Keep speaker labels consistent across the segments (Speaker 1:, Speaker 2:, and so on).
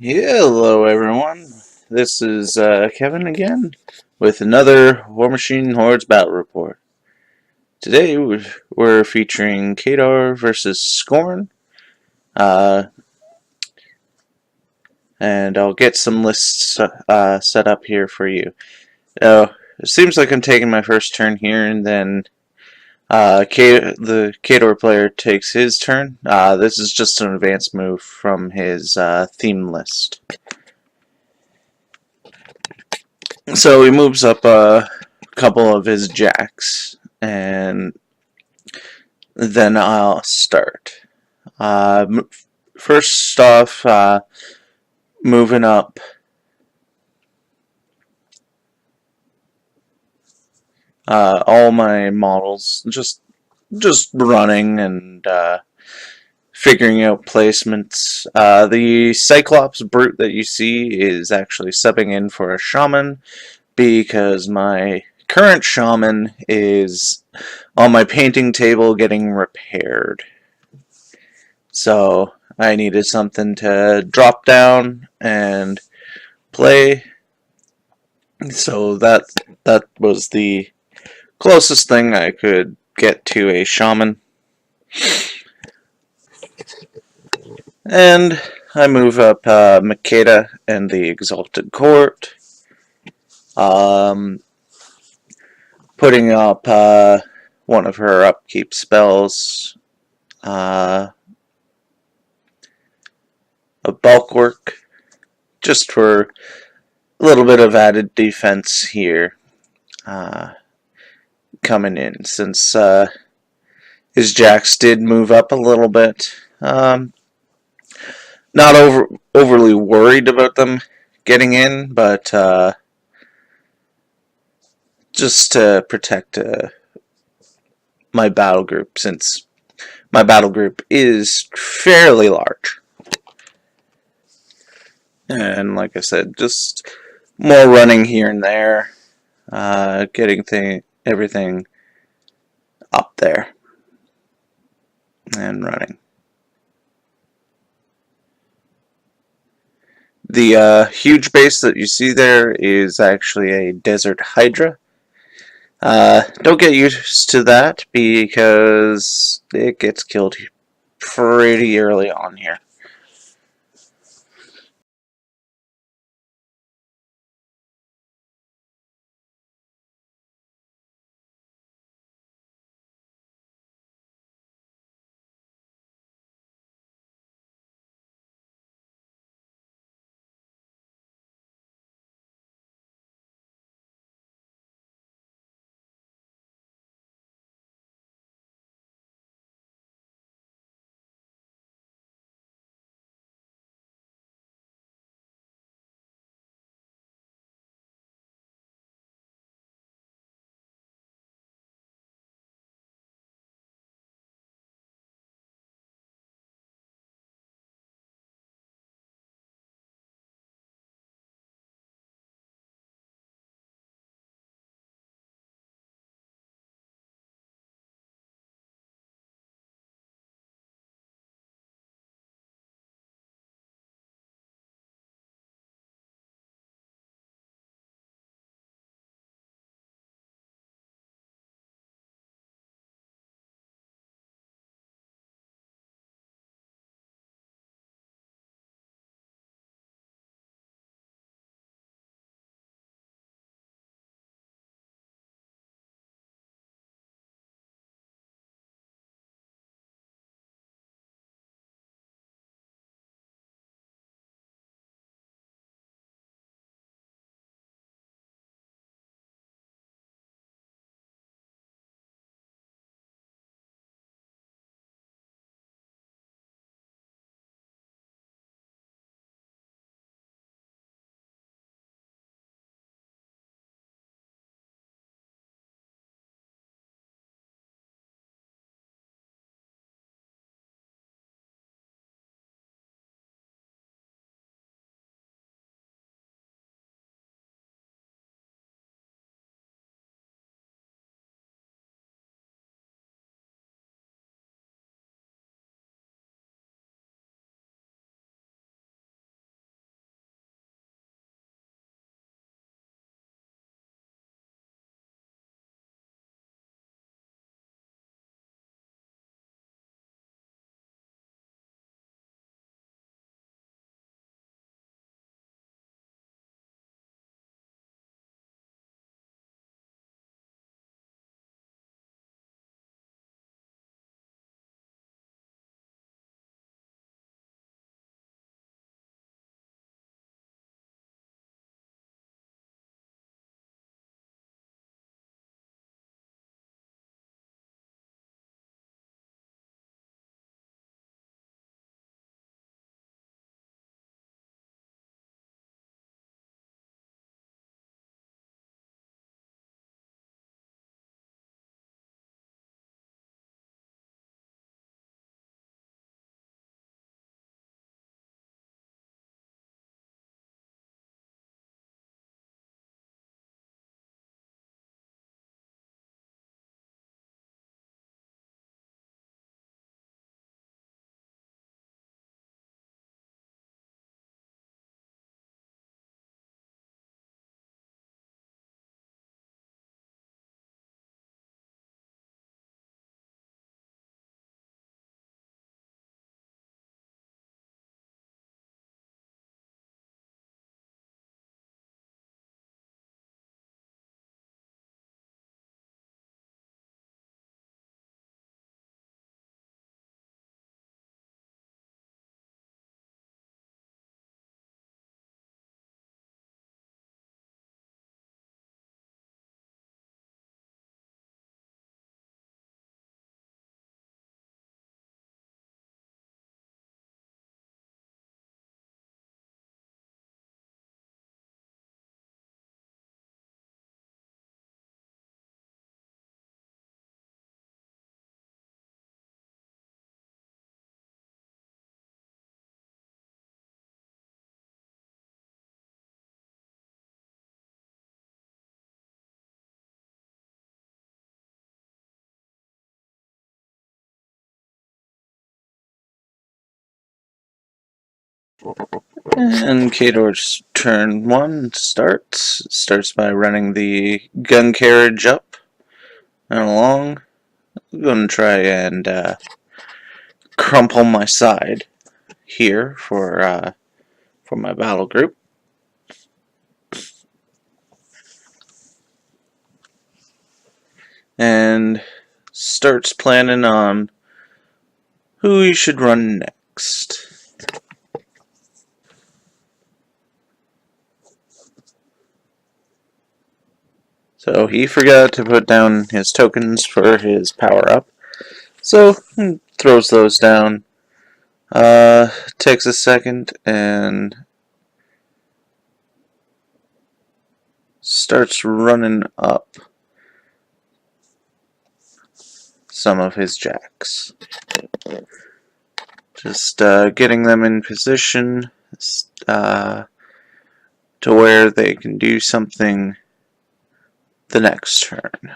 Speaker 1: Hello, everyone. This is Kevin again with another War Machine Hordes Battle Report. Today we're featuring Khador versus Skorne, uh, and I'll get some lists set up here for you. Now, it seems like I'm taking my first turn here, and then the Khador player takes his turn. This is just an advanced move from his theme list. So he moves up a couple of his jacks, and then I'll start. First off, moving up all my models, just running and figuring out placements. The Cyclops Brute that you see is actually subbing in for a Shaman because my current Shaman is on my painting table getting repaired. So I needed something to drop down and play. So that was the closest thing I could get to a Shaman. And I move up Makeda and the Exalted Court. Putting up one of her upkeep spells. A bulwark, just for a little bit of added defense here. Coming in, since his jacks did move up a little bit. Not overly worried about them getting in, but just to protect my battle group, since my battle group is fairly large. And like I said, just more running here and there, getting everything up there, and running. The huge base that you see there is actually a Desert Hydra. Don't get used to that because it gets killed pretty early on here. And Khador's turn 1 starts by running the gun carriage up and along. I'm going to try and crumple my side here for my battle group. And starts planning on who he should run next. So he forgot to put down his tokens for his power-up. So throws those down. Takes a second and starts running up some of his jacks. Just getting them in position to where they can do something the next turn.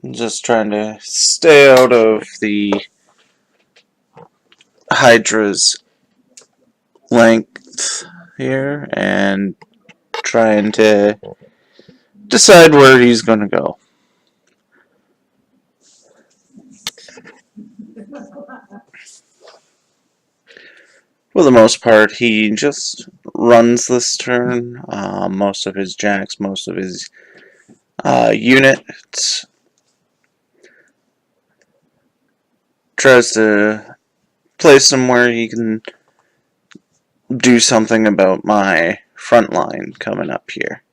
Speaker 1: Just trying to stay out of the Hydra's length here and trying to decide where he's going to go. For the most part, he just runs this turn. Most of his jacks, most of his units. Tries to place them where he can do something about my front line coming up here.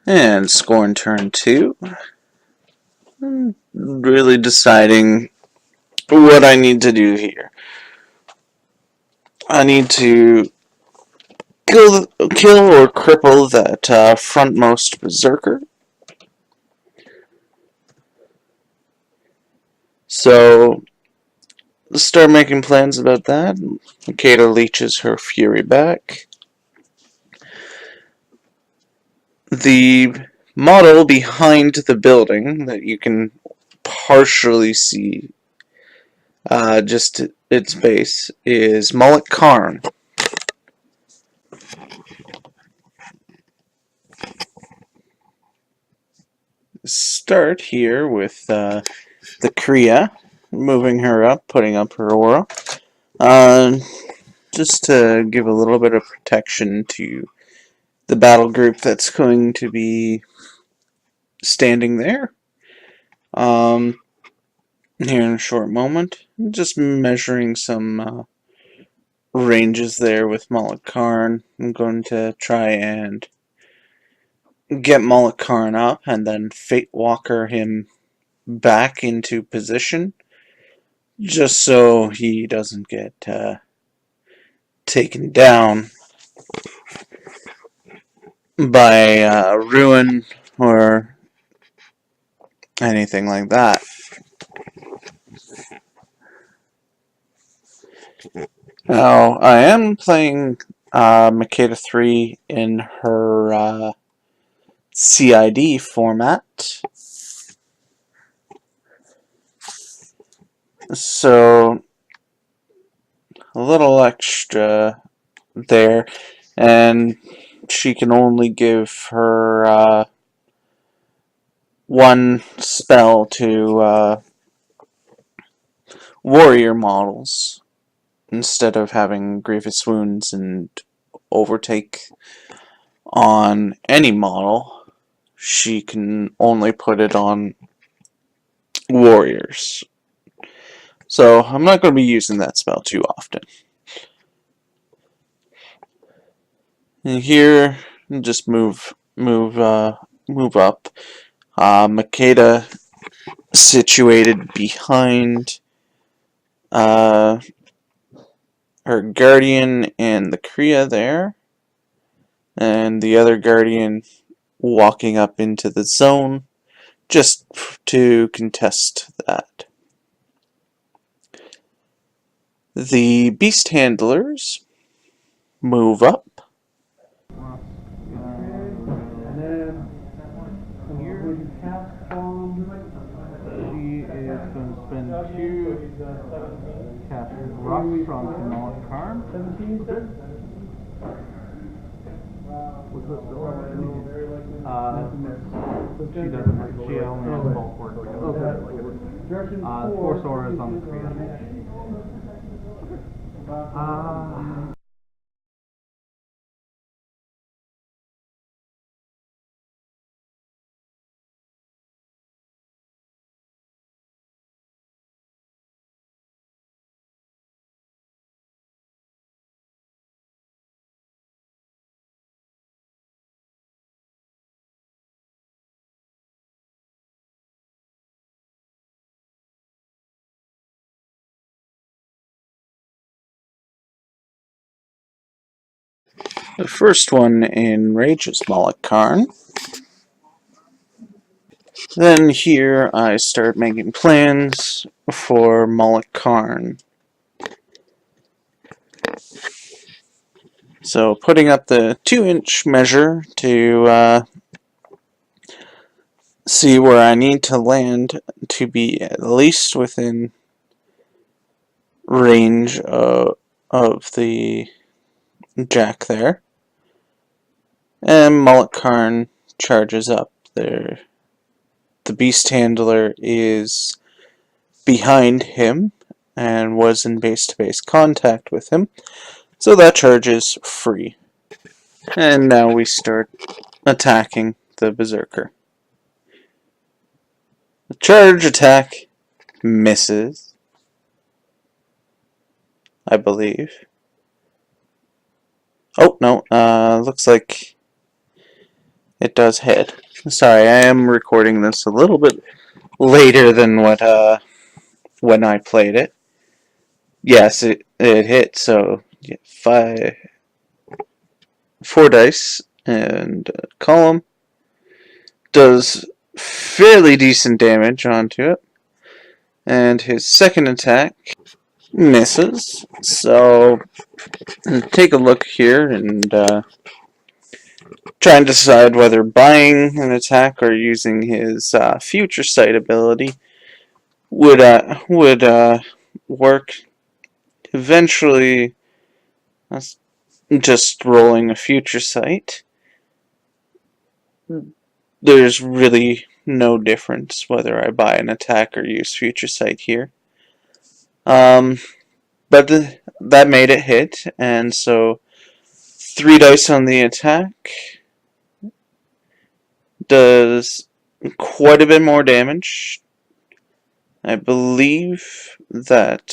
Speaker 1: And Skorne turn 2. Really deciding what I need to do here. I need to kill or cripple that frontmost berserker. So start making plans about that. Makeda leeches her fury back. The model behind the building that you can partially see just its base is Mullet Karn. start here with the Kriya, moving her up, putting up her aura. Just to give a little bit of protection to the battle group that's going to be standing there. Here in a short moment, just measuring some ranges there with Karn. I'm going to try and get Karn up and then Fate Walker him back into position, just so he doesn't get taken down by Ruin or anything like that. Now, I am playing Makeda 3 in her CID format. So, a little extra there, and she can only give her one spell to warrior models instead of having grievous wounds and overtake on any model. She can only put it on warriors. So I'm not going to be using that spell too often. And here, just move up. Makeda situated behind her guardian and the Kriya there, and the other guardian walking up into the zone just to contest that. The beast handlers move up. She is going to spend 2 cast Rock Strong to Karn. She doesn't. She only has bulk work. Okay. Force Aura is on the Kriya. The first one enrages Karn. Then here I start making plans for Karn. So putting up the 2-inch measure to see where I need to land to be at least within range of the jack there. And Karn charges up there. The beast handler is behind him and was in base-to-base contact with him, so that charge is free. And now we start attacking the berserker. The charge attack misses, I believe. Oh, no, looks like it does hit. Sorry, I am recording this a little bit later than what when I played it. Yes, it hit, so yeah, 4 dice and column does fairly decent damage onto it. And his second attack misses, so take a look here and try and decide whether buying an attack or using his future sight ability would work. Eventually, just rolling a future sight, there's really no difference whether I buy an attack or use Future Sight here. But that made it hit, and so 3 dice on the attack does quite a bit more damage. I believe that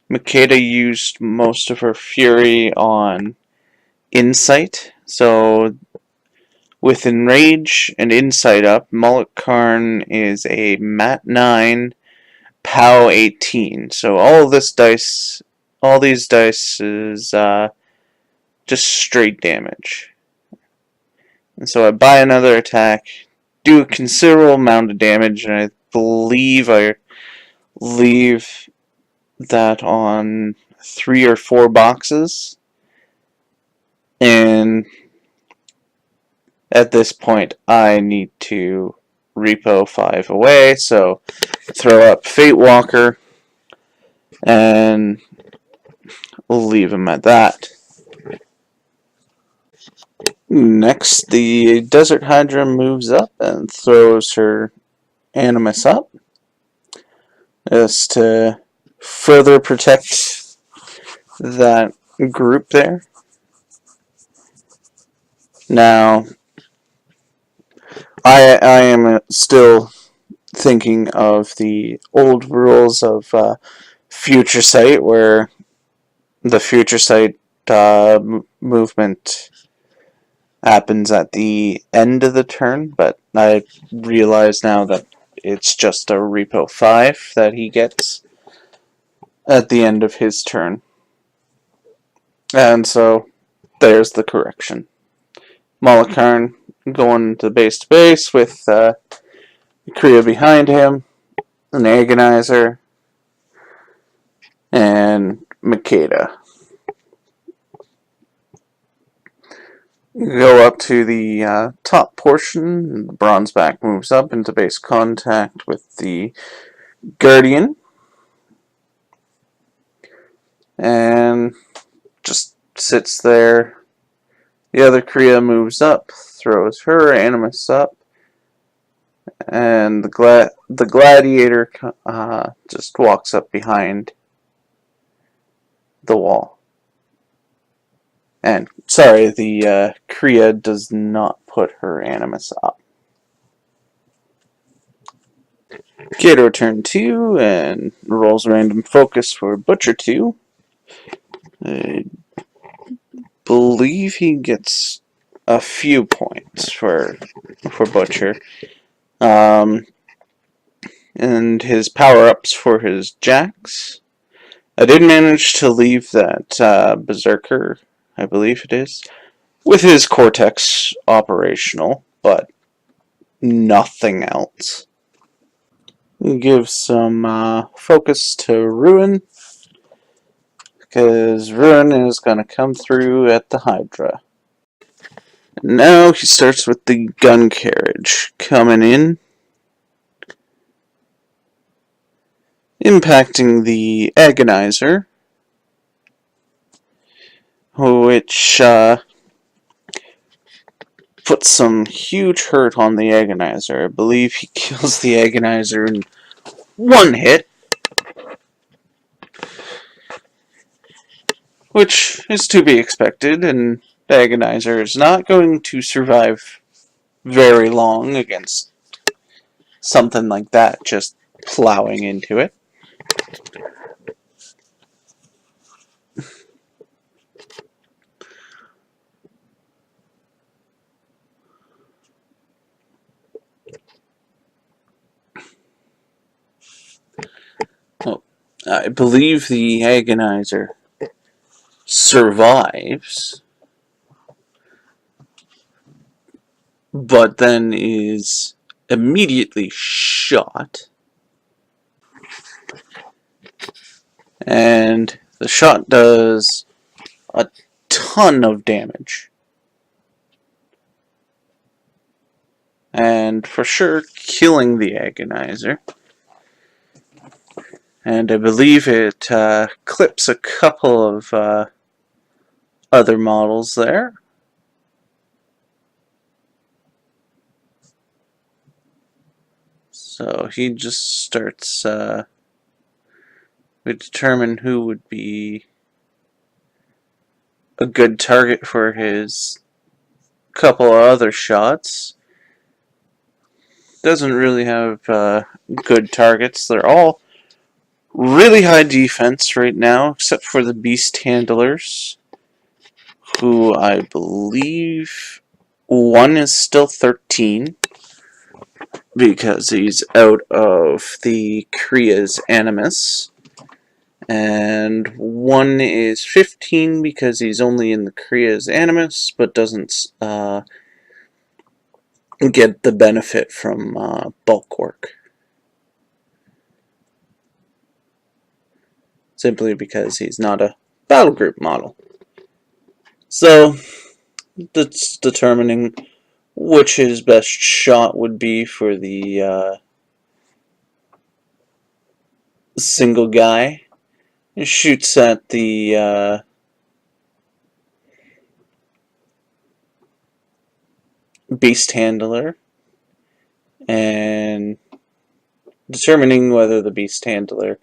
Speaker 1: Makeda used most of her fury on Insight, so with Enrage and Insight up, Mullet Karn is a Mat 9, POW 18. So all these dice is just straight damage. And so I buy another attack, do a considerable amount of damage, and I believe I leave that on 3 or 4 boxes. And at this point, I need to repo 5 away, so throw up Fate Walker, and we'll leave him at that. Next, the Desert Hydra moves up and throws her Animus up, just to further protect that group there. Now, I am still thinking of the old rules of Future Sight, where the Future Sight movement happens at the end of the turn, but I realize now that it's just a Repo 5 that he gets at the end of his turn. And so, there's the correction. Mullet Karn going to base with Kriya behind him, an Agonizer, and Makeda. Go up to the top portion, the Bronzeback moves up into base contact with the Guardian, and just sits there. The other Kriya moves up, throws her Animus up, and the Gladiator just walks up behind the wall. And, sorry, the Kriya does not put her Animus up. Khador turn 2, and rolls random focus for Butcher 2. I believe he gets a few points for Butcher. And his power-ups for his Jacks. I did manage to leave that Berserker, I believe it is, with his Cortex operational, but nothing else. Give some focus to Ruin, because Ruin is going to come through at the Hydra. Now he starts with the gun carriage coming in, impacting the Agonizer, which puts some huge hurt on the Agonizer. I believe he kills the Agonizer in 1 hit, which is to be expected, and the Agonizer is not going to survive very long against something like that just plowing into it. Well, I believe the Agonizer survives, but then is immediately shot. And the shot does a ton of damage. And for sure, killing the Agonizer. And I believe it clips a couple of other models there. So he just starts, we determine who would be a good target for his couple of other shots. Doesn't really have good targets. They're all really high defense right now, except for the beast handlers, who I believe one is still 13 because he's out of the Kriya's Animus, and one is 15 because he's only in the Kriya's Animus but doesn't get the benefit from bulk work, simply because he's not a battle group model. So that's determining which his best shot would be for the single guy. He shoots at the beast handler, and determining whether the beast handler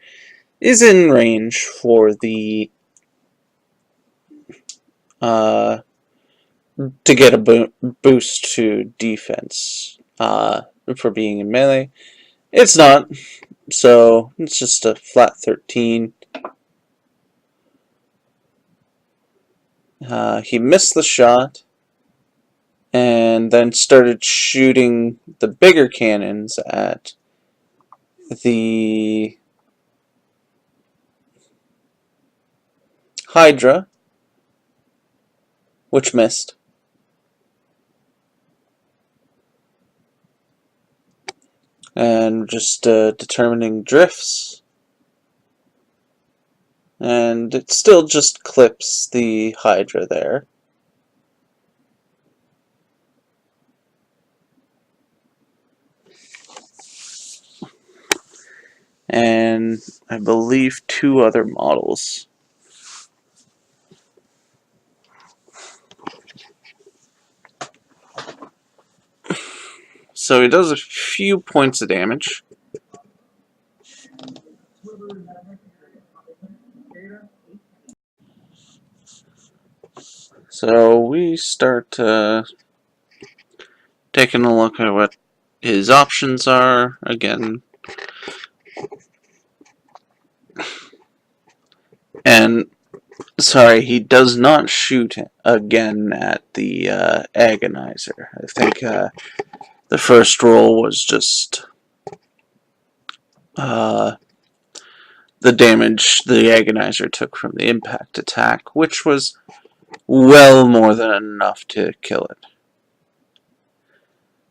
Speaker 1: is in range for the to get a boost to defense for being in melee. It's not, so it's just a flat 13. He missed the shot and then started shooting the bigger cannons at the Hydra, which missed. And just determining drifts. And it still just clips the Hydra there. And I believe 2 other models. So he does a few points of damage. So we start taking a look at what his options are again. And sorry, he does not shoot again at the Agonizer. I think the first roll was just the damage the Agonizer took from the impact attack, which was well more than enough to kill it.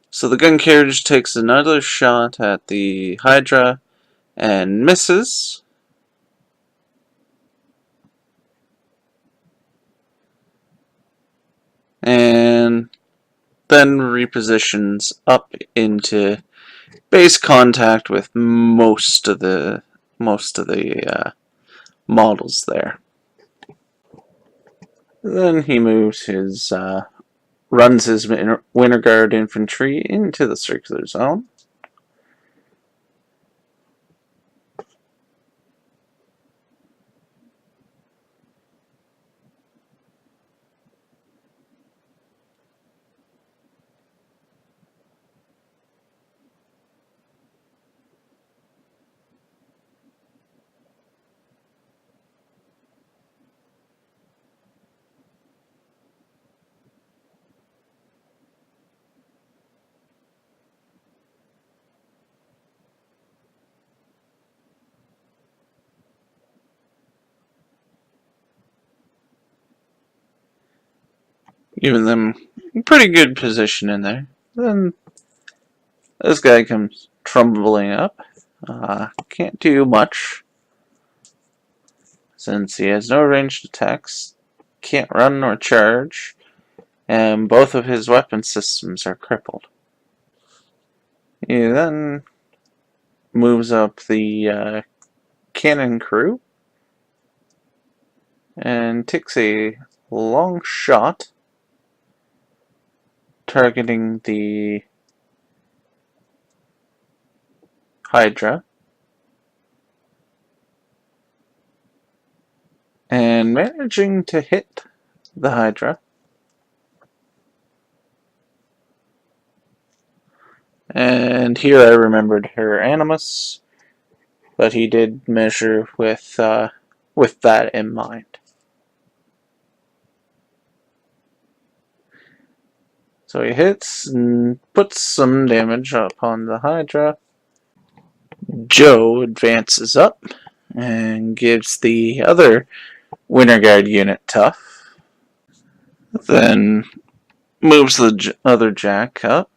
Speaker 1: So the gun carriage takes another shot at the Hydra and misses. And then repositions up into base contact with most of the models there. Then he moves his runs his Winter Guard infantry into the circular zone. Giving them a pretty good position in there. Then this guy comes trundling up. Can't do much since he has no ranged attacks, can't run or charge, and both of his weapon systems are crippled. He then moves up the cannon crew and takes a long shot targeting the Hydra. And managing to hit the Hydra. And here I remembered her animus, but he did measure with that in mind. So he hits and puts some damage upon the Hydra. Joe advances up and gives the other Winter Guard unit tough. Then moves the other Jack up.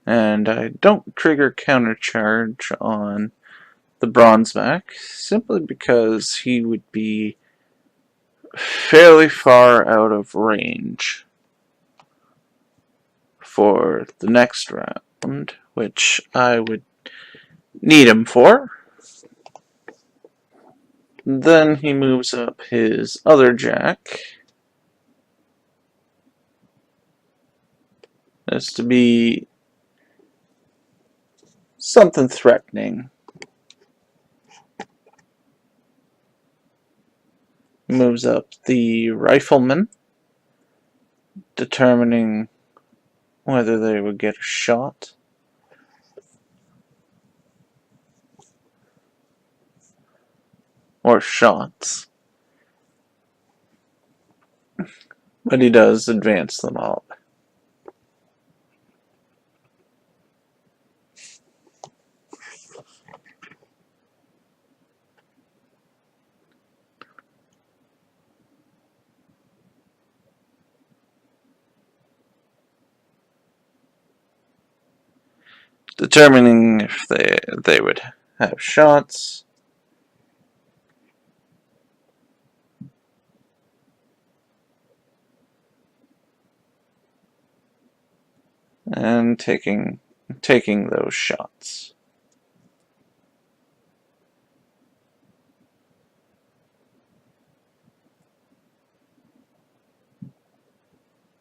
Speaker 1: And I don't trigger countercharge on the Bronzeback simply because he would be fairly far out of range for the next round, which I would need him for. Then he moves up his other Jack. As to be something threatening. Moves up the Rifleman, determining whether they would get a shot. Or shots. But he does advance them all. Determining if they would have shots. And taking those shots.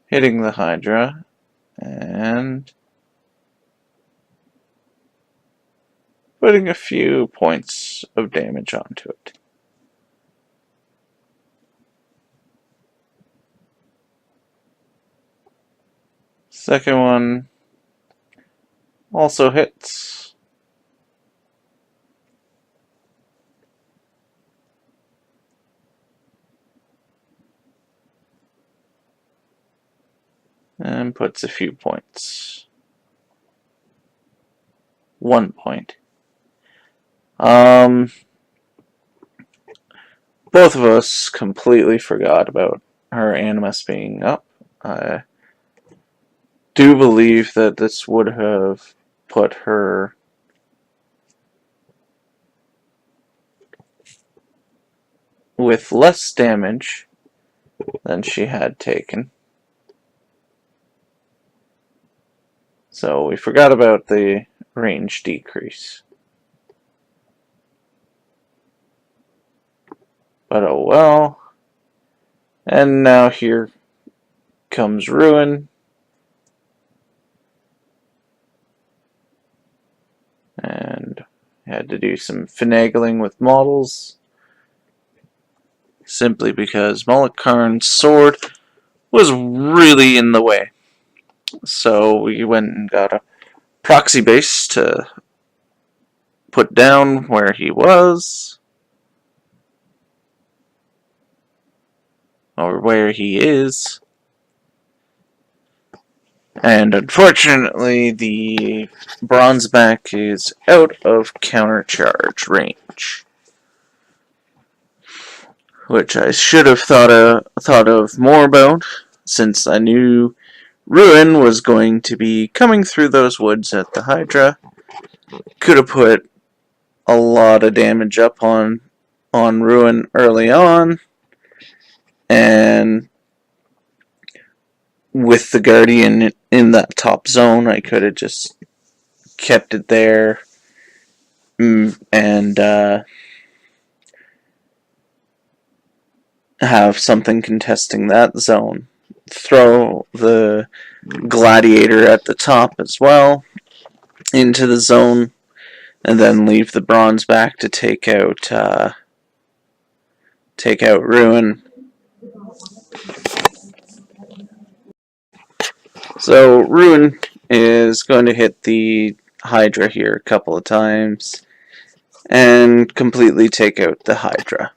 Speaker 1: Hitting the Hydra and putting a few points of damage onto it. Second one also hits. And puts a few points. 1 point. Both of us completely forgot about her animus being up. I do believe that this would have put her with less damage than she had taken. So we forgot about the range decrease. But oh well. And now here comes Ruin. And had to do some finagling with models. Simply because Mullikarn's sword was really in the way. So we went and got a proxy base to put down where he was. Or where he is. And unfortunately, the Bronzeback is out of countercharge range. Which I should have thought of more about, since I knew Ruin was going to be coming through those woods at the Hydra. Could have put a lot of damage up on Ruin early on, and with the Guardian in that top zone, I could have just kept it there and have something contesting that zone. throw the gladiator at the top as well into the zone, and then leave the bronze back to take out Ruin. So Ruin is going to hit the Hydra here a couple of times and completely take out the Hydra.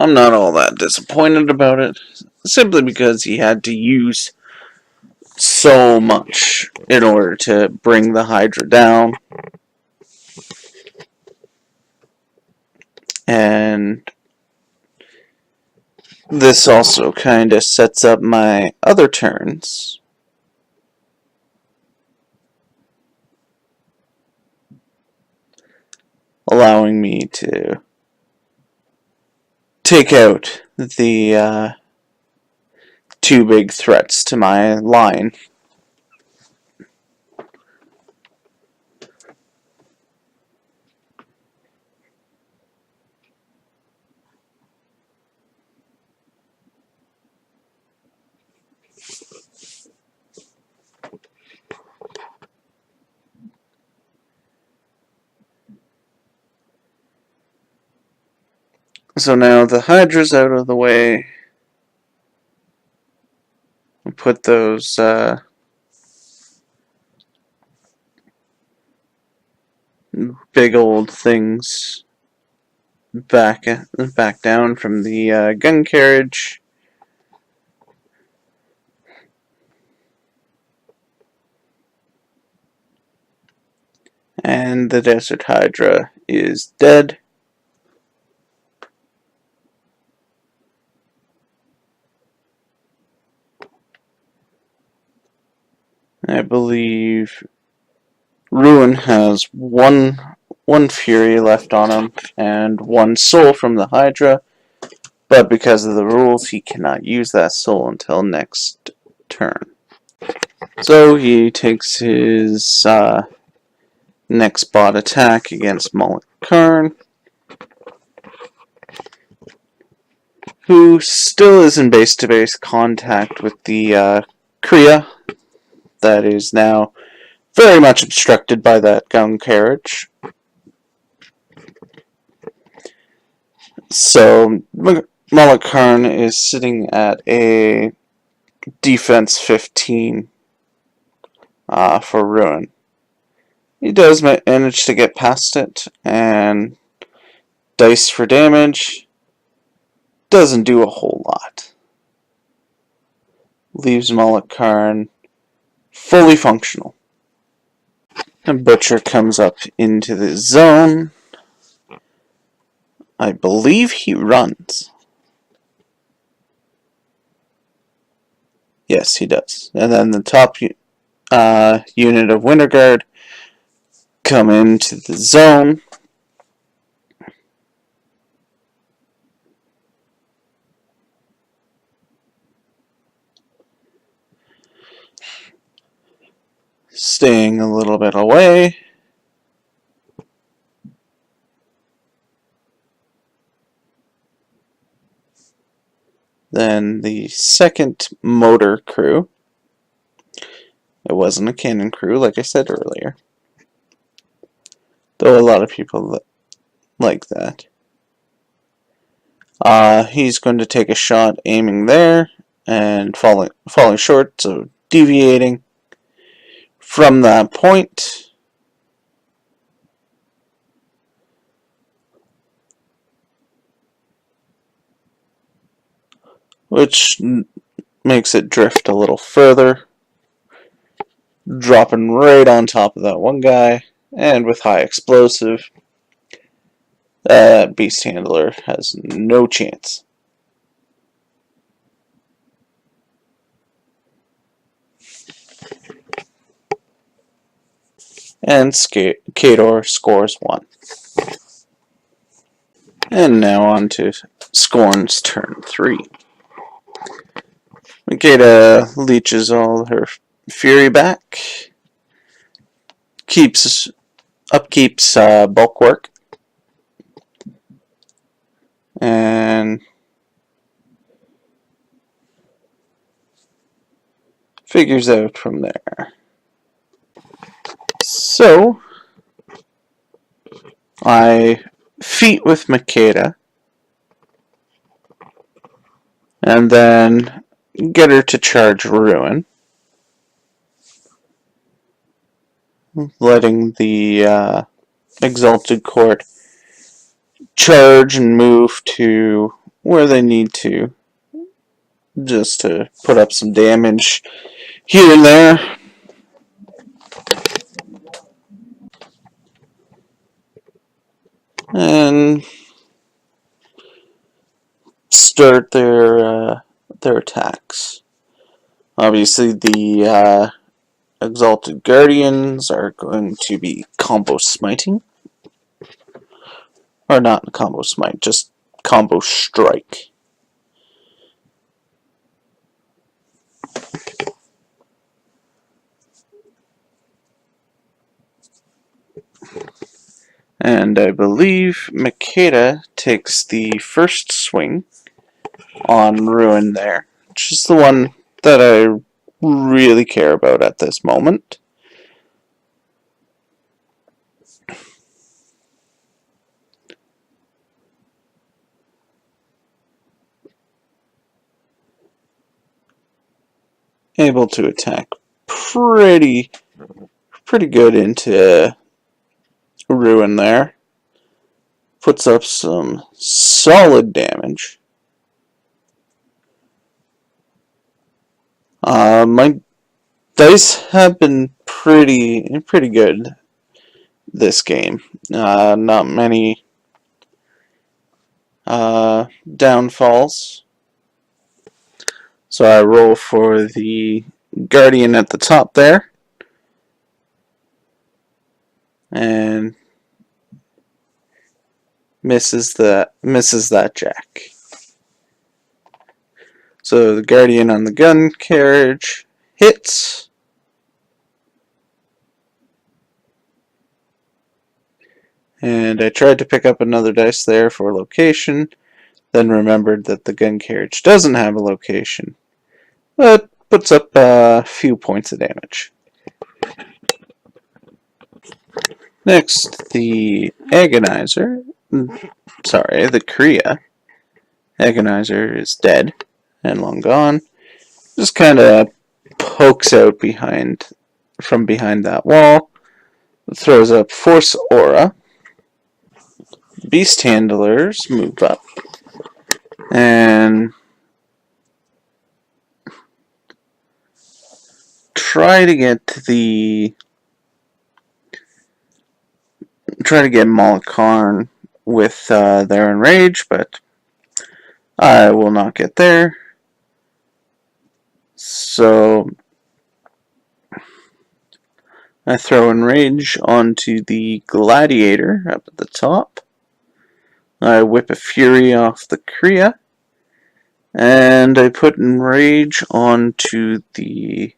Speaker 1: I'm not all that disappointed about it, simply because he had to use so much in order to bring the Hydra down. And this also kind of sets up my other turns. Allowing me to take out the two big threats to my line. So now the Hydra's out of the way. We'll put those big old things back down from the gun carriage. And the Desert Hydra is dead. I believe Ruin has one Fury left on him and one Soul from the Hydra, but because of the rules, he cannot use that Soul until next turn. So he takes his next bot attack against Karn, who still is in base-to-base contact with the Kriya that is now very much obstructed by that gun carriage. So Karn is sitting at a defense 15 for Ruin. He does manage to get past it, and dice for damage doesn't do a whole lot. Leaves Karn fully functional. And Butcher comes up into the zone. I believe he runs. Yes, he does. And then the top unit of Winter Guard come into the zone. Staying a little bit away. Then the second motor crew. It wasn't a cannon crew, like I said earlier. Though a lot of people like that. He's going to take a shot aiming there and falling short, so deviating from that point. Which makes it drift a little further, dropping right on top of that one guy, and with high explosive, that beast handler has no chance. And Khador scores 1. And now on to Skorne's turn 3. Makeda leeches all her fury back, keeps upkeep's bulk work, and figures out from there. So I feat with Makeda, and then get her to charge Ruin, letting the Exalted Court charge and move to where they need to, just to put up some damage here and there. And start their attacks. Obviously, the Exalted Guardians are going to be combo smiting. Or not combo smite, just combo strike. And I believe Makeda takes the first swing on Ruin there, which is the one that I really care about at this moment. Able to attack pretty good into Ruin there. Puts up some solid damage. My dice have been pretty good this game. Not many downfalls. So I roll for the Guardian at the top there. And misses that jack. So the Guardian on the gun carriage hits. And I tried to pick up another dice there for location, then remembered that the gun carriage doesn't have a location, but puts up a few points of damage. Next, the Agonizer, the Kriya. Agonizer is dead and long gone. Just kind of pokes out from behind that wall. Throws up Force Aura. Beast Handlers move up. And try to get Malakarn with their Enrage, but I will not get there. So I throw Enrage onto the Gladiator up at the top. I whip a Fury off the Kriya. And I put Enrage onto the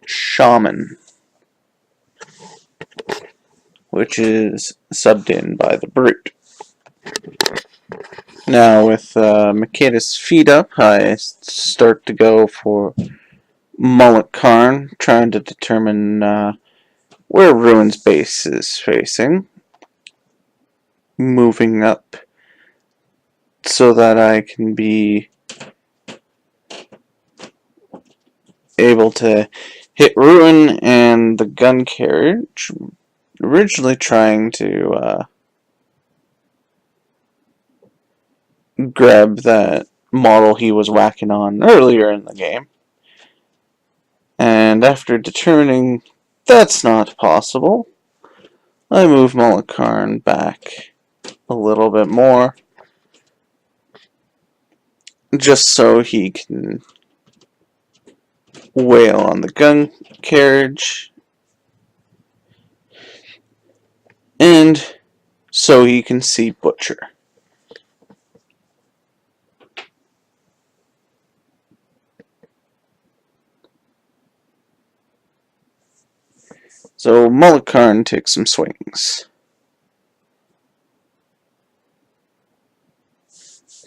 Speaker 1: Shaman, which is subbed in by the Brute. Now with Makeda's feet up, I start to go for Mullet-Karn, trying to determine where Ruin's base is facing. Moving up so that I can be able to hit Ruin and the gun carriage. Originally trying to grab that model he was whacking on earlier in the game. And after determining that's not possible, I move Mullet-Karn back a little bit more, just so he can wail on the gun carriage, and so he can see Butcher. So Mullikarn takes some swings.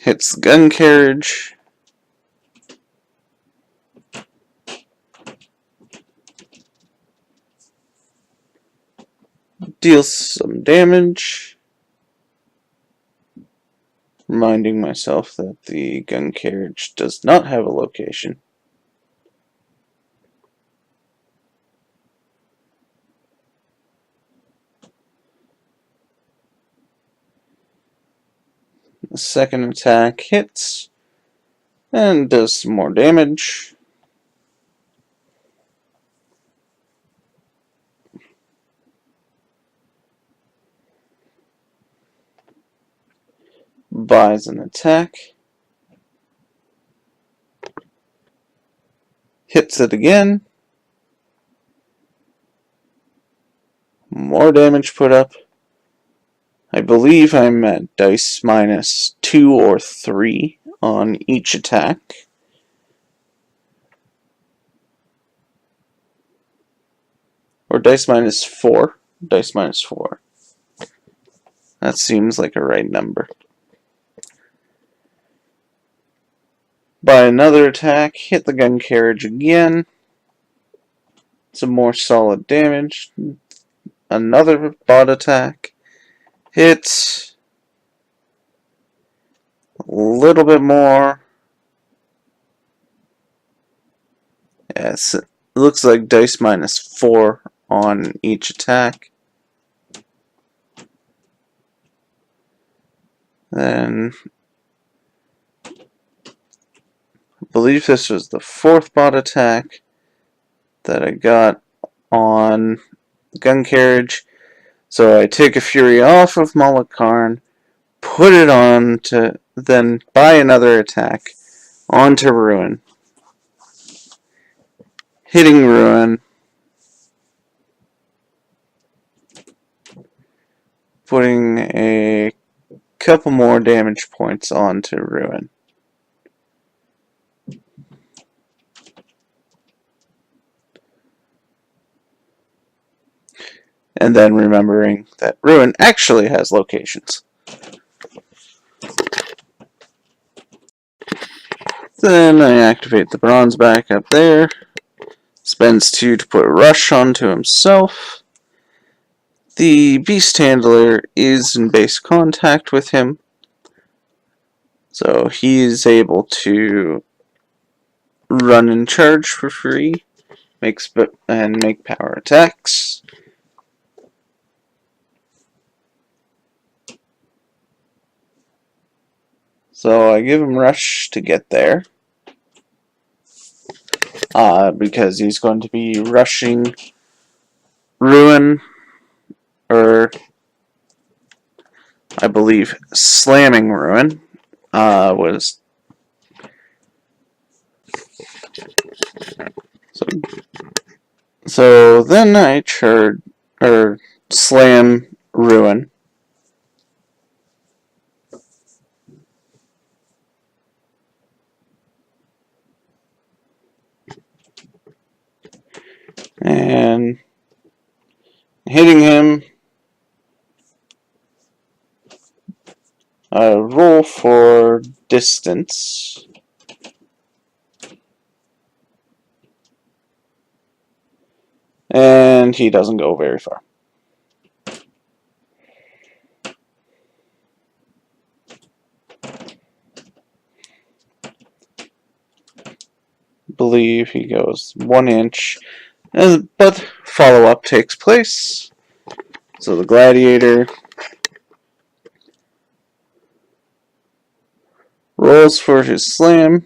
Speaker 1: Hits the gun carriage. Deals some damage. Reminding myself that the gun carriage does not have a location. The second attack hits and does some more damage. Buys an attack. Hits it again. More damage put up. I believe I'm at dice minus 2 or 3 on each attack. Or dice minus 4. Dice minus 4. That seems like a right number. By another attack, hit the gun carriage again. Some more solid damage. Another bot attack. Hits. A little bit more. Yes, it looks like dice minus 4 on each attack. Then I believe this was the 4th bot attack that I got on the gun carriage. So I take a Fury off of Mullikarn, put it on to then buy another attack onto Ruin. Hitting Ruin. Putting a couple more damage points onto Ruin. And then remembering that Ruin actually has locations. Then I activate the bronze back up there. Spends 2 to put Rush onto himself. The Beast Handler is in base contact with him. So he is able to run and charge for free. Make power attacks. So I give him Rush to get there. Because he's going to be rushing Ruin, or I believe slamming Ruin. Was so then I charge or slam Ruin. And hitting him, roll for distance. And he doesn't go very far. Believe he goes 1 inch, but follow-up takes place. So the gladiator rolls for his slam.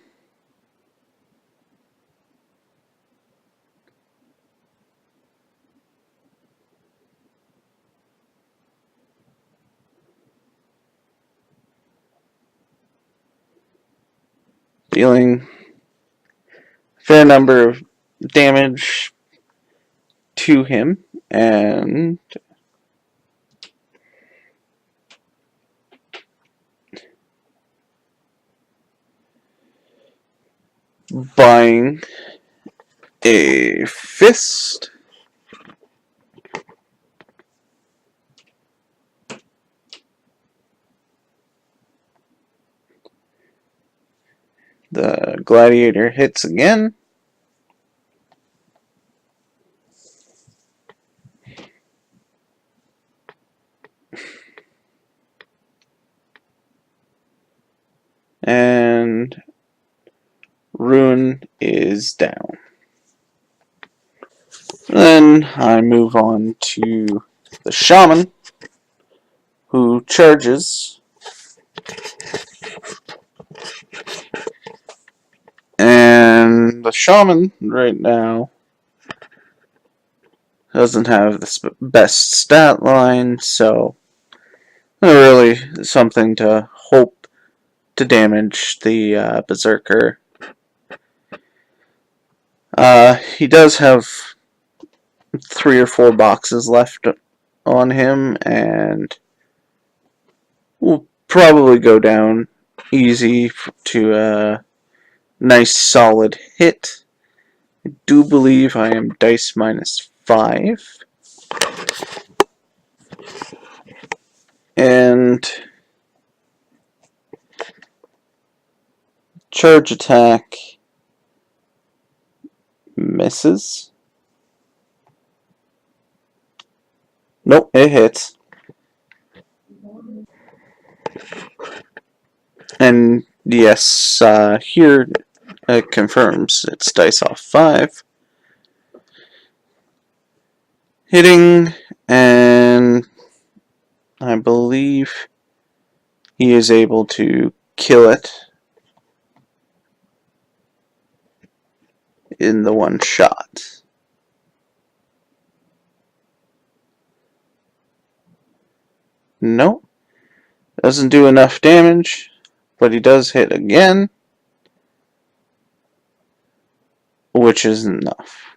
Speaker 1: Dealing a fair number of damage to him, and buying a fist. The gladiator hits again. And Ruin is down. Then I move on to the shaman, who charges. And the shaman right now doesn't have the best stat line, so not really something to hope to damage the berserker. He does have 3 or 4 boxes left on him, and will probably go down easy to a nice solid hit. I do believe I am dice -5. And charge attack misses. Nope, it hits. And yes, here it confirms it's dice off 5. Hitting, and I believe he is able to kill it in the one shot. Nope. Doesn't do enough damage, but he does hit again, which is enough.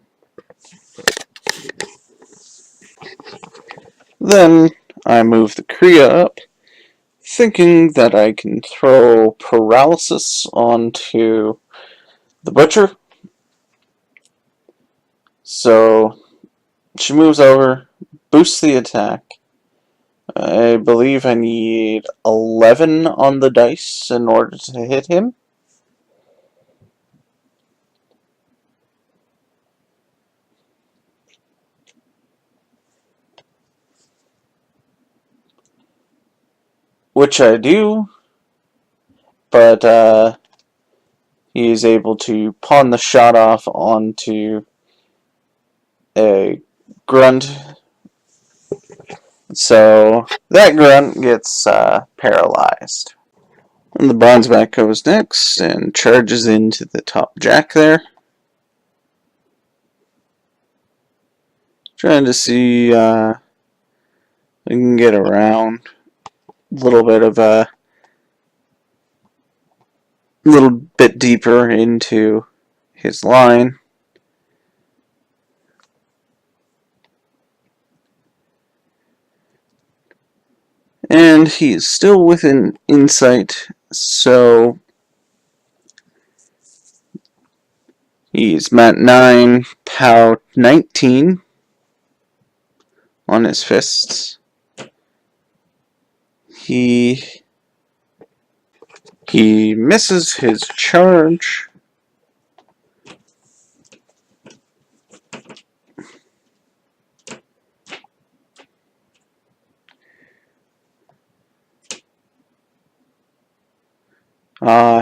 Speaker 1: Then I move the Kriya up, thinking that I can throw paralysis onto the butcher. So she moves over, boosts the attack. I believe I need 11 on the dice in order to hit him. Which I do, but he is able to pawn the shot off onto a grunt. So that grunt gets paralyzed. And the bronzeback goes next and charges into the top jack there. Trying to see if I can get around a little bit of a little bit deeper into his line. And he is still within insight, so he's mat 9, pow 19 on his fists. He misses his charge.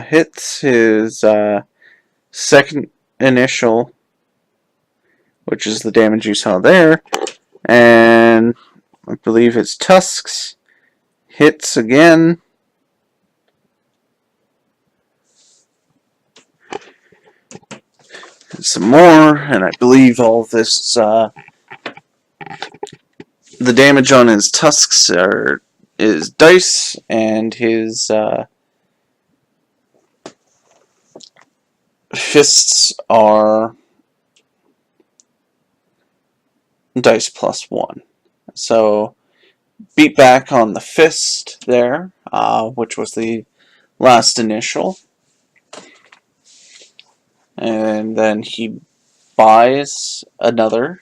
Speaker 1: Hits his second initial, which is the damage you saw there, and I believe his tusks hits again. Some more, and I believe all this, the damage on his tusks is dice, and his fists are dice +1. So beat back on the fist there, which was the last initial. And then he buys another.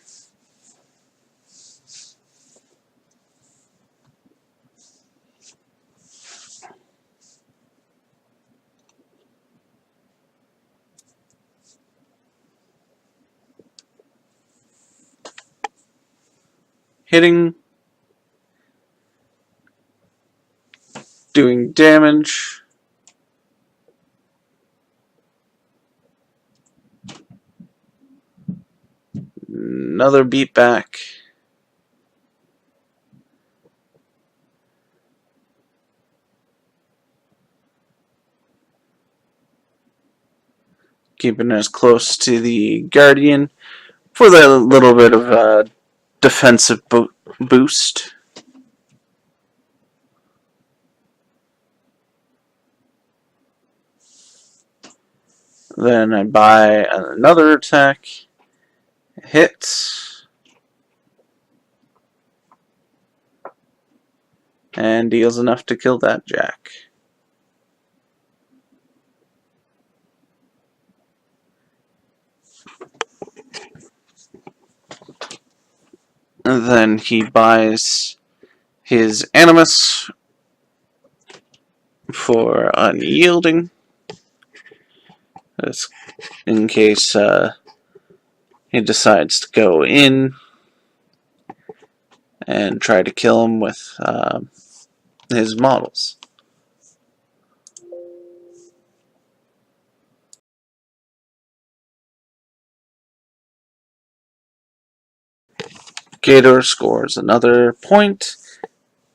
Speaker 1: hitting, doing damage. Another beat back. Keeping us close to the Guardian for that little bit of a defensive boost. Then I buy another attack. Hits. And deals enough to kill that Jack. And then he buys his Animus for unyielding. That's in case he decides to go in and try to kill him with his models. Khador scores another point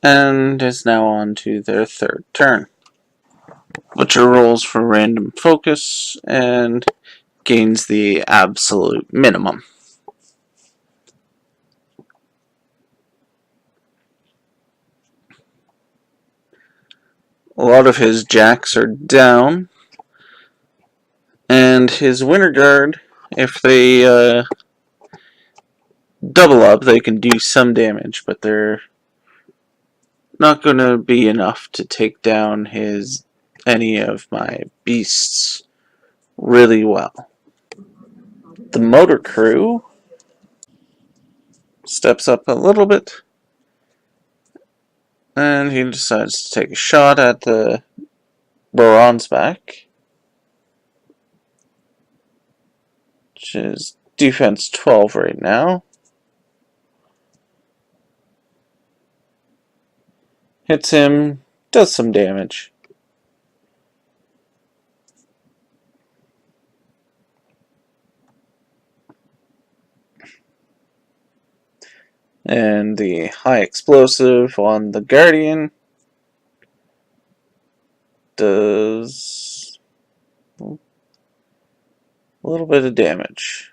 Speaker 1: and is now on to their third turn. Butcher rolls for random focus and gains the absolute minimum. A lot of his jacks are down, and his winter guard, if they double up, they can do some damage, but they're not going to be enough to take down any of my beasts really well. The motor crew steps up a little bit, and he decides to take a shot at the Baron's back, which is defense 12 right now. Hits him, does some damage. And the high explosive on the Guardian does a little bit of damage.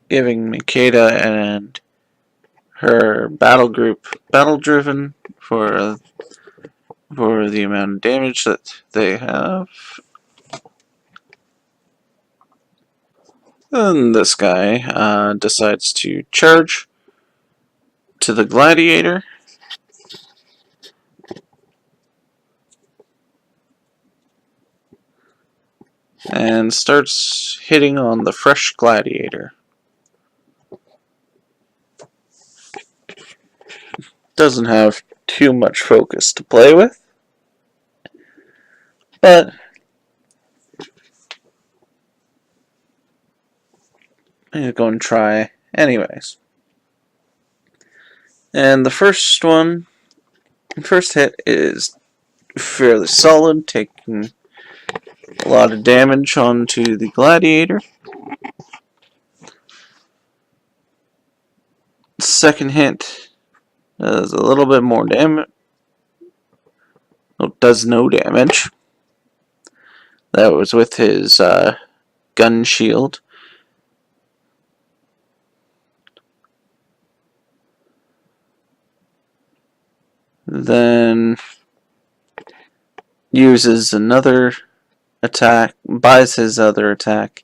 Speaker 1: Giving Makeda and her battle group battle driven for the amount of damage that they have. And this guy decides to charge to the gladiator and starts hitting on the fresh gladiator. Doesn't have too much focus to play with, but I'm going to go and try anyways. And the first hit is fairly solid, taking a lot of damage onto the gladiator. Second hit does a little bit more damage. Does no damage. That was with his gun shield. Then uses another attack, buys his other attack,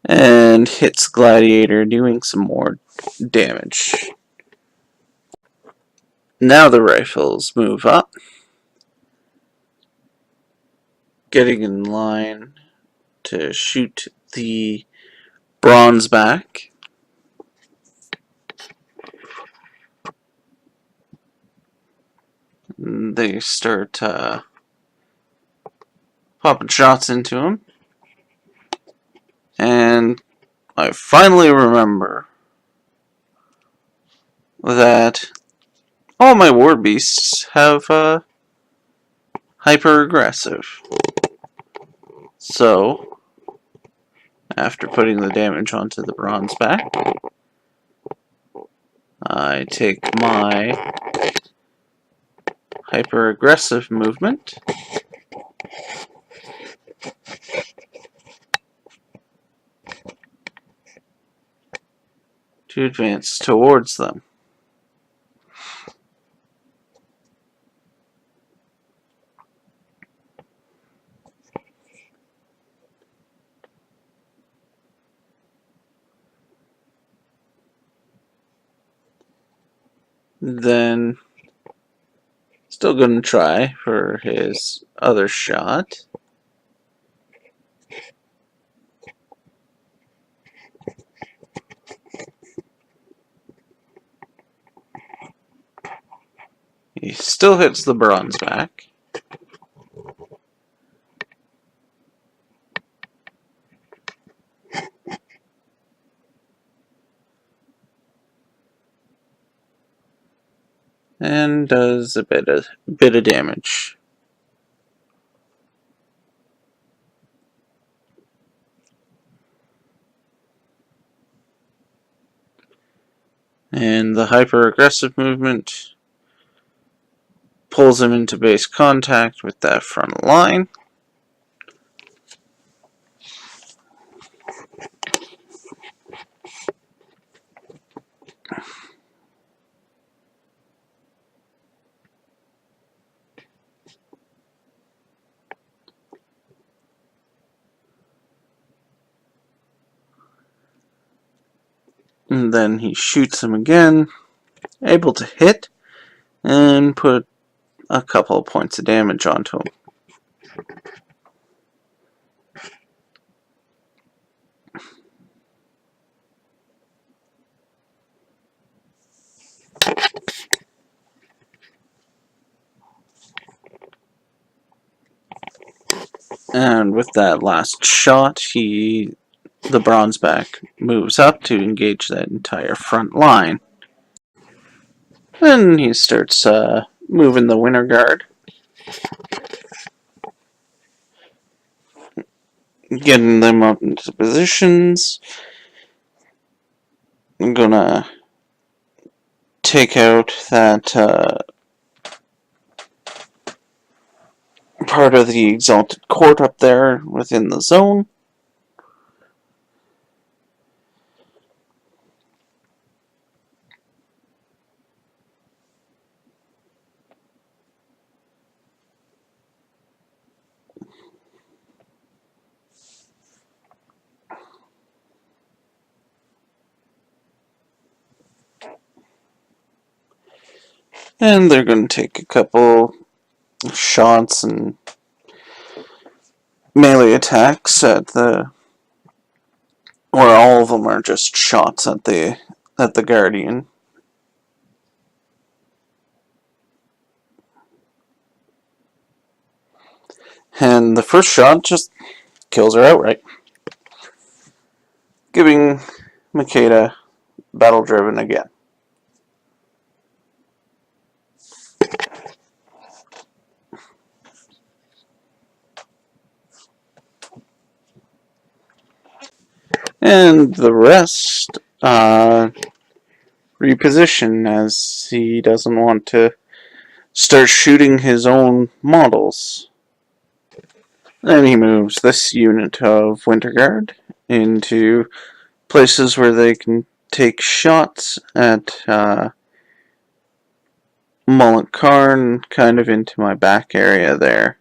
Speaker 1: and hits Gladiator, doing some more damage. Now the rifles move up. getting in line to shoot the bronze back. They start popping shots into him. And I finally remember that all my war beasts have hyper aggressive. So, after putting the damage onto the bronze back, I take my hyper aggressive movement to advance towards them. Then, still going to try for his other shot. He still hits the bronze back. And does a bit of damage. And the hyper aggressive movement pulls him into base contact with that front line. And then he shoots him again, able to hit and put a couple of points of damage onto him. And with that last shot, the bronze back moves up to engage that entire front line. Then he starts moving the winter guard, getting them up into positions. I'm gonna take out that part of the exalted court up there within the zone. And they're going to take a couple shots and melee attacks at the, or all of them are just shots at the Guardian. And the first shot just kills her outright, giving Makeda battle driven again. And the rest reposition as he doesn't want to start shooting his own models. Then he moves this unit of Winter Guard into places where they can take shots at Mullet Karn, kind of into my back area there.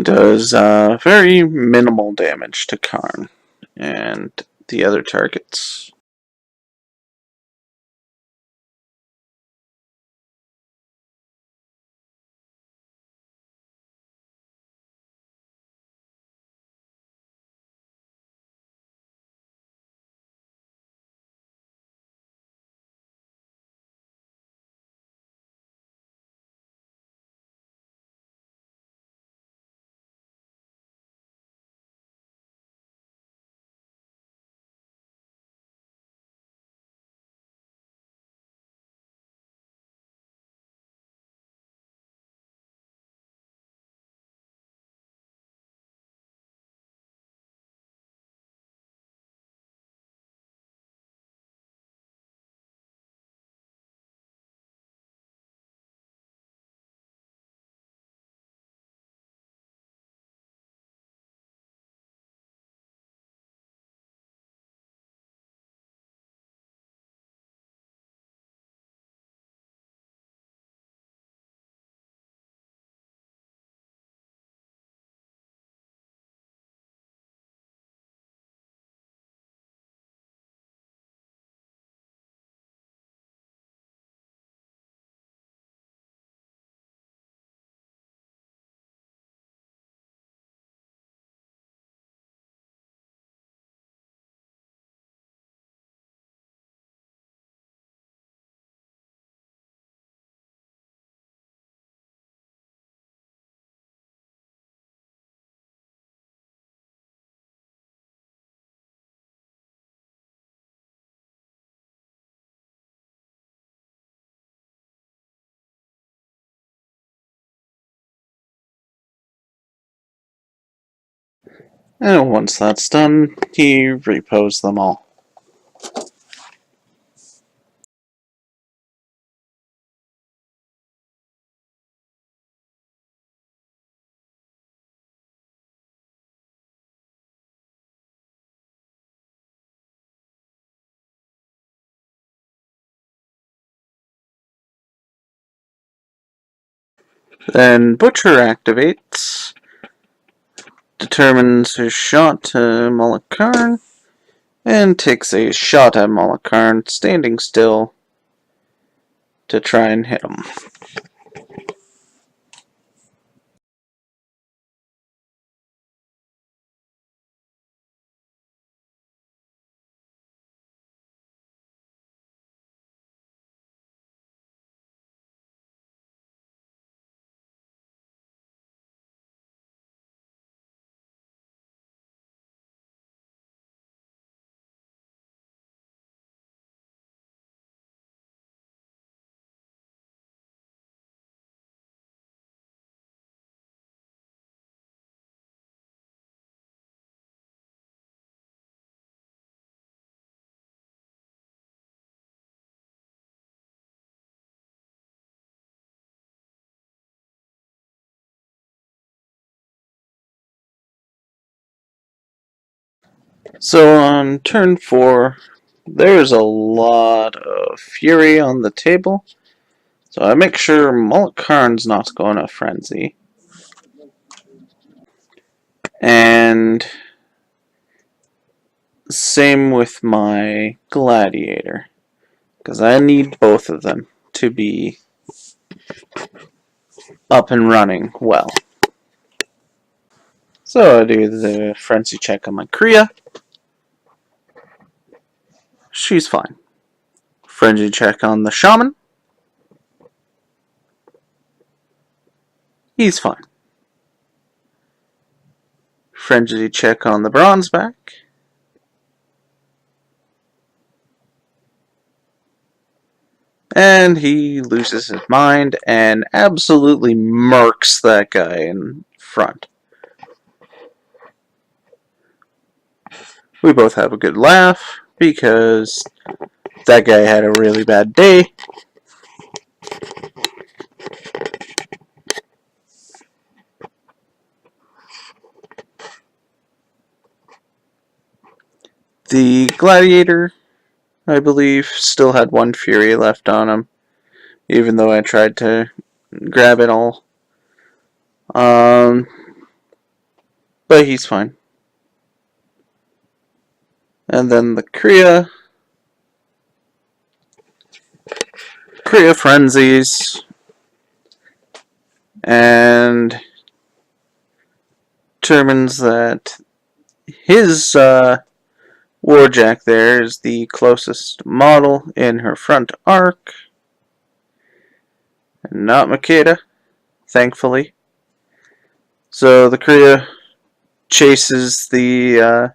Speaker 1: Does very minimal damage to Karn and the other targets. And once that's done, he repos them all. Then Butcher activates, determines his shot to Molokarn, and takes a shot at Molokarn, standing still to try and hit him. So on turn 4, there's a lot of fury on the table. So I make sure Molokarn's not going to frenzy. And same with my gladiator, because I need both of them to be up and running well. So I do the frenzy check on my Kriya. She's fine. Frenzy check on the shaman. He's fine. Frenzy check on the bronzeback. And he loses his mind and absolutely murks that guy in front. We both have a good laugh because that guy had a really bad day. The gladiator, I believe, still had one fury left on him, even though I tried to grab it all. but he's fine. And then the Kriya frenzies and determines that his Warjack there is the closest model in her front arc, and not Makeda, thankfully. So the Kriya chases the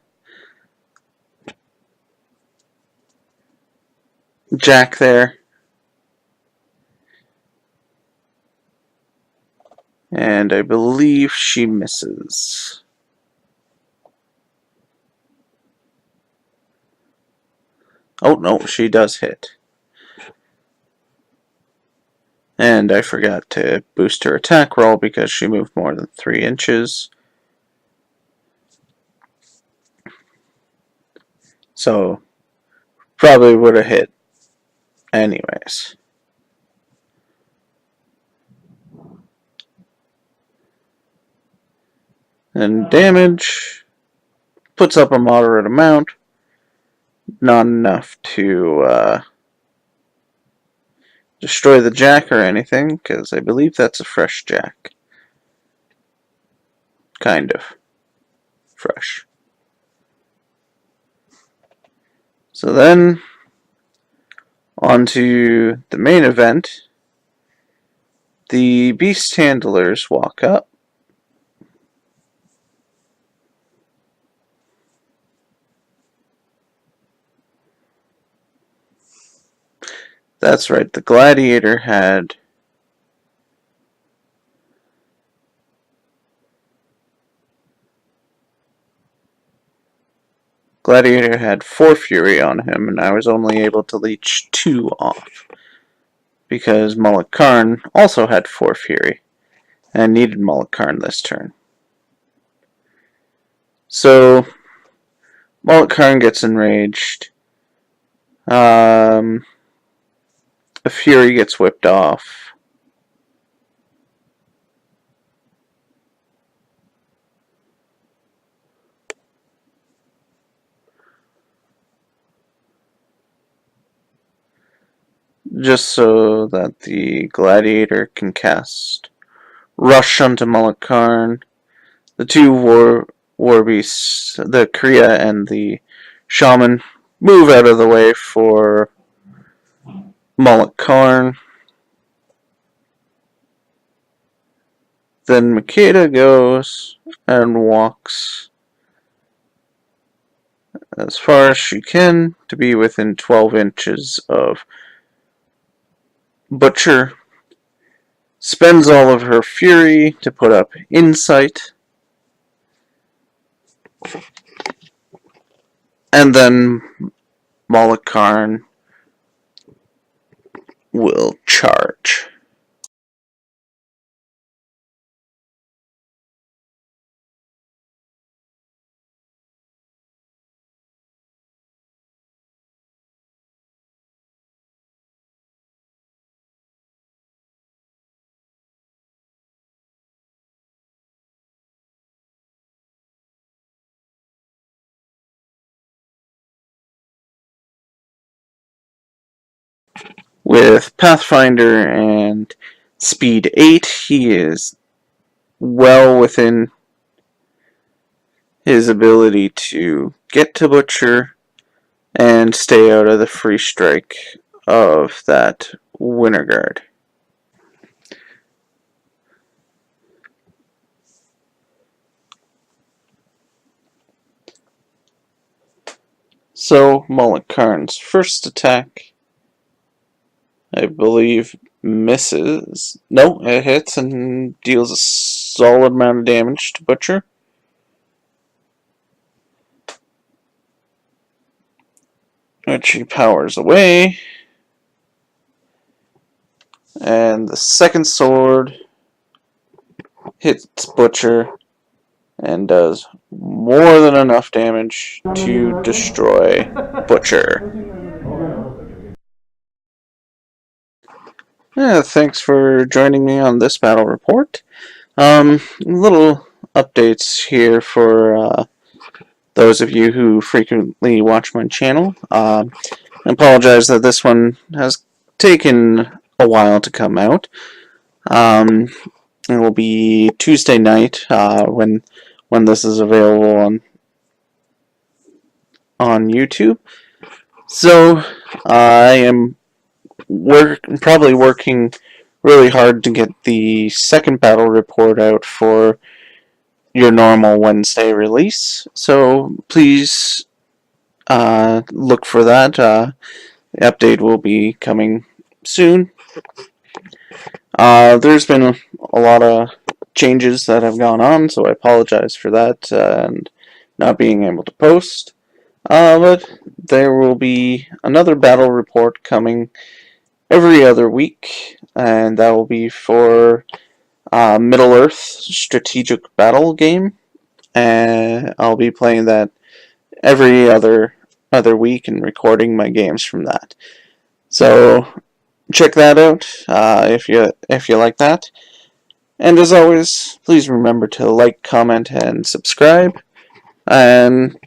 Speaker 1: Jack there, and I believe she misses. Oh no, she does hit. And I forgot to boost her attack roll because she moved more than 3 inches. So, probably would have hit anyways. And damage puts up a moderate amount. Not enough to destroy the Jack or anything, because I believe that's a fresh Jack. Kind of fresh. So then, on to the main event. The beast handlers walk up. That's right, the gladiator had Gladiator had 4 Fury on him, and I was only able to leech 2 off. Because Mullet Karn also had 4 Fury, and needed Mullet Karn this turn. So, Mullet Karn gets enraged. A Fury gets whipped off. Just so that the Gladiator can cast Rush onto Mullet Karn. The 2 war beasts, the Kriya and the Shaman, move out of the way for Mullet Karn. Then Makeda goes and walks as far as she can to be within 12 inches of Butcher. Spends all of her fury to put up Insight. And then Mullet Karn will charge. With Pathfinder and Speed 8, he is well within his ability to get to Butcher and stay out of the free strike of that Winter Guard. So, Mullet Karn's first attack, I believe, misses. No, it hits and deals a solid amount of damage to Butcher. Which he powers away. And the second sword hits Butcher and does more than enough damage to destroy Butcher. Yeah, thanks for joining me on this battle report. A little updates here for those of you who frequently watch my channel. I apologize that this one has taken a while to come out. It will be Tuesday night when this is available on YouTube. So I am probably working really hard to get the second battle report out for your normal Wednesday release. So please look for that. The update will be coming soon. There's been a lot of changes that have gone on, so I apologize for that and not being able to post. But there will be another battle report coming every other week, and that will be for Middle-earth strategic battle game, and I'll be playing that every other week and recording my games from that. So check that out if you like that. And as always, please remember to like, comment, and subscribe, and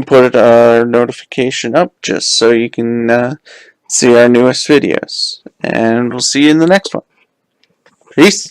Speaker 1: put a notification up just so you can see our newest videos. And we'll see you in the next one. Peace!